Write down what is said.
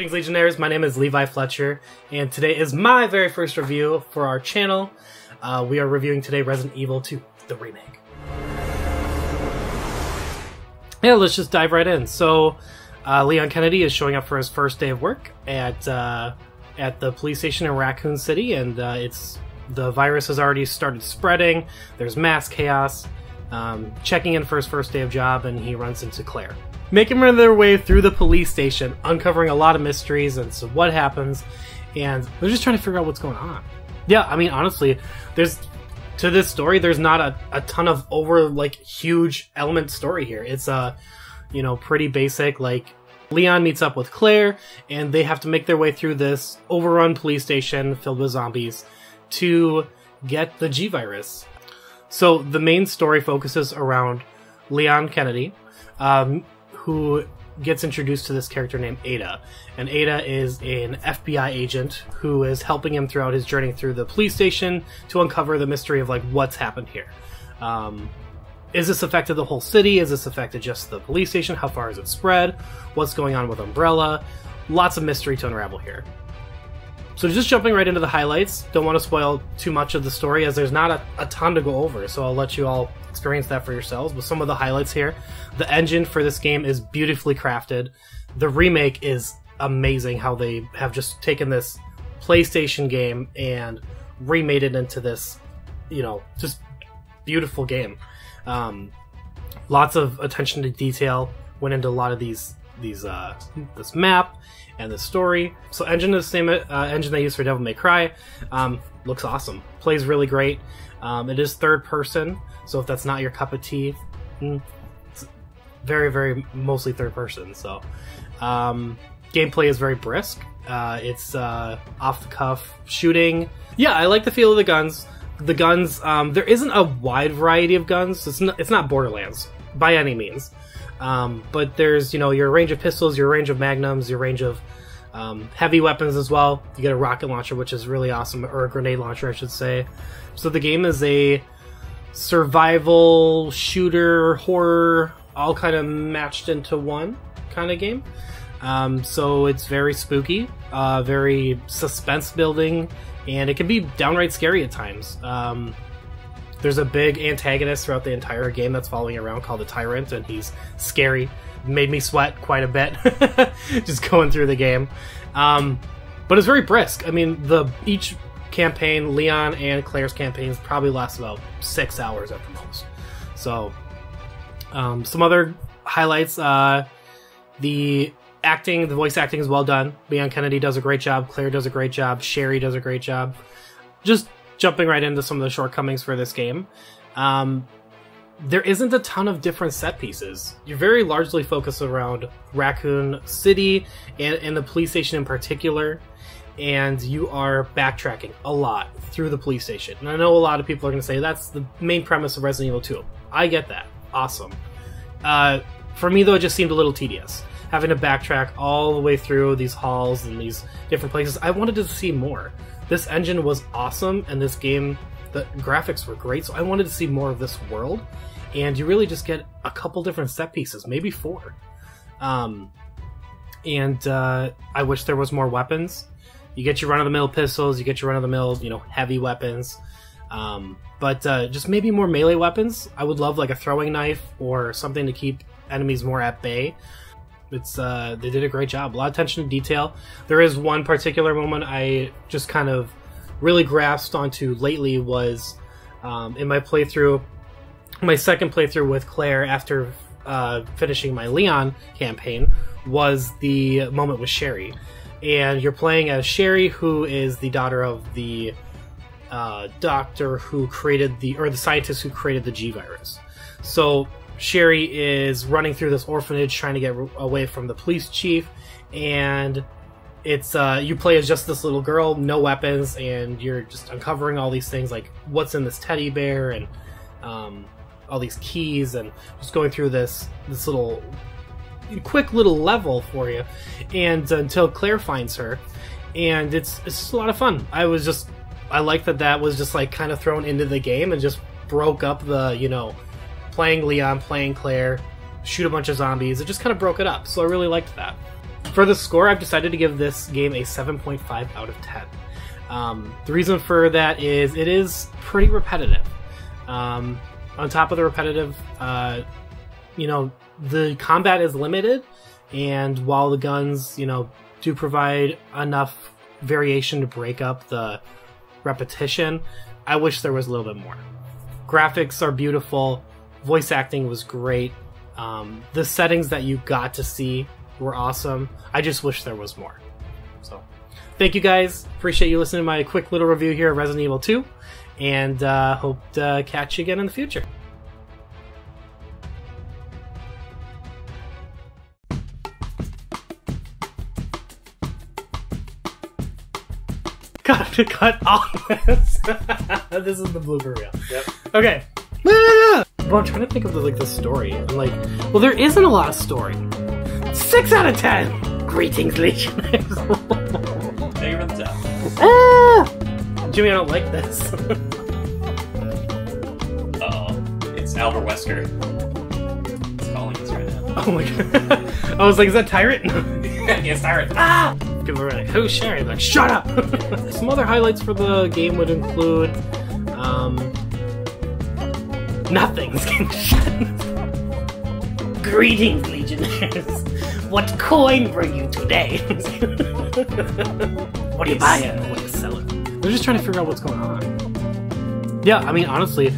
Greetings, Legionnaires. My name is Levi Fletcher, and today is my very first review for our channel. We are reviewing today Resident Evil 2, the remake. Yeah, let's just dive right in. So, Leon Kennedy is showing up for his first day of work at the police station in Raccoon City, and the virus has already started spreading. There's mass chaos. Checking in for his first day of job, and he runs into Claire. Making their way through the police station, uncovering a lot of mysteries and so what happens, and they're just trying to figure out what's going on. Yeah, I mean, honestly, to this story, there's not a ton of huge element story here. It's pretty basic. Like, Leon meets up with Claire, and they have to make their way through this overrun police station filled with zombies to get the G virus. So the main story focuses around Leon Kennedy, who gets introduced to this character named Ada. And Ada is an FBI agent who is helping him throughout his journey through the police station to uncover the mystery of what's happened here. Is this affected the whole city? Is this affected just the police station? How far has it spread? What's going on with Umbrella? Lots of mystery to unravel here. So just jumping right into the highlights, don't want to spoil too much of the story as there's not a ton to go over, so I'll let you all experience that for yourselves. But some of the highlights here: the engine for this game is beautifully crafted. The remake is amazing, how they have just taken this PlayStation game and remade it into this, just beautiful game. Lots of attention to detail went into a lot of this map and the story. So engine is the same engine they use for Devil May Cry. Looks awesome. Plays really great. It is third person, so if that's not your cup of tea, it's very, very mostly third person. So gameplay is very brisk. It's off the cuff shooting. Yeah, I like the feel of the guns. The guns, there isn't a wide variety of guns. It's not Borderlands by any means. But there's, your range of pistols, your range of magnums, your range of heavy weapons as well. You get a rocket launcher, which is really awesome, or a grenade launcher, I should say. So the game is a survival, shooter, horror, all kind of matched into one kind of game. So it's very spooky, very suspense building, and it can be downright scary at times. There's a big antagonist throughout the entire game that's following around called the Tyrant, and he's scary. Made me sweat quite a bit just going through the game. But it's very brisk. I mean, each campaign, Leon and Claire's campaigns, probably last about 6 hours at the most. So, some other highlights. The voice acting is well done. Leon Kennedy does a great job. Claire does a great job. Sherry does a great job. Just jumping right into some of the shortcomings for this game. There isn't a ton of different set pieces. You're very largely focused around Raccoon City and the police station in particular, and you are backtracking a lot through the police station. And I know a lot of people are going to say that's the main premise of Resident Evil 2. I get that. Awesome. For me, though, it just seemed a little tedious, having to backtrack all the way through these halls and these different places. I wanted to see more. This engine was awesome, and this game, the graphics were great, so I wanted to see more of this world, and you really just get a couple different set pieces, maybe 4. I wish there was more weapons. You get your run-of-the-mill pistols, you get your run-of-the-mill, heavy weapons, but just maybe more melee weapons. I would love, a throwing knife or something to keep enemies more at bay. They did a great job. A lot of attention to detail. There is one particular moment I just kind of really grasped onto lately was in my second playthrough with Claire after finishing my Leon campaign, was the moment with Sherry. And you're playing as Sherry, who is the daughter of the doctor who created the scientist who created the G virus. So Sherry is running through this orphanage trying to get away from the police chief, and it's you play as just this little girl, no weapons, and you're just uncovering all these things, like what's in this teddy bear and all these keys, and just going through this quick little level for you, and until Claire finds her, and it's just a lot of fun. I like that was just kind of thrown into the game and just broke up the playing Leon, playing Claire, shoot a bunch of zombies. It just kind of broke it up, so I really liked that. For the score, I've decided to give this game a 7.5 out of 10. The reason for that is it is pretty repetitive. On top of the repetitive, you know, the combat is limited, and while the guns, you know, do provide enough variation to break up the repetition, I wish there was a little bit more. Graphics are beautiful, voice acting was great, the settings that you got to see were awesome. I just wish there was more. So, thank you guys. Appreciate you listening to my quick little review here of Resident Evil 2, and hope to catch you again in the future. Cut all this. This is the blooper reel. Yep. Okay. Well, I'm trying to think of the story. I'm like, well, there isn't a lot of story. 6 out of 10. Greetings, Legionnaires. Thank you for the tap. Jimmy, I don't like this. It's Albert Wesker. It's calling us right now. Oh my god. I was like, is that Tyrant? Yes, Tyrant. Ah! People were like, who's Sherry? Like, shut up! Some other highlights for the game would include, nothing. Greetings, Legionnaires. What coin bring you today? What are you buying? What are you selling? They're just trying to figure out what's going on. Yeah, I mean, honestly,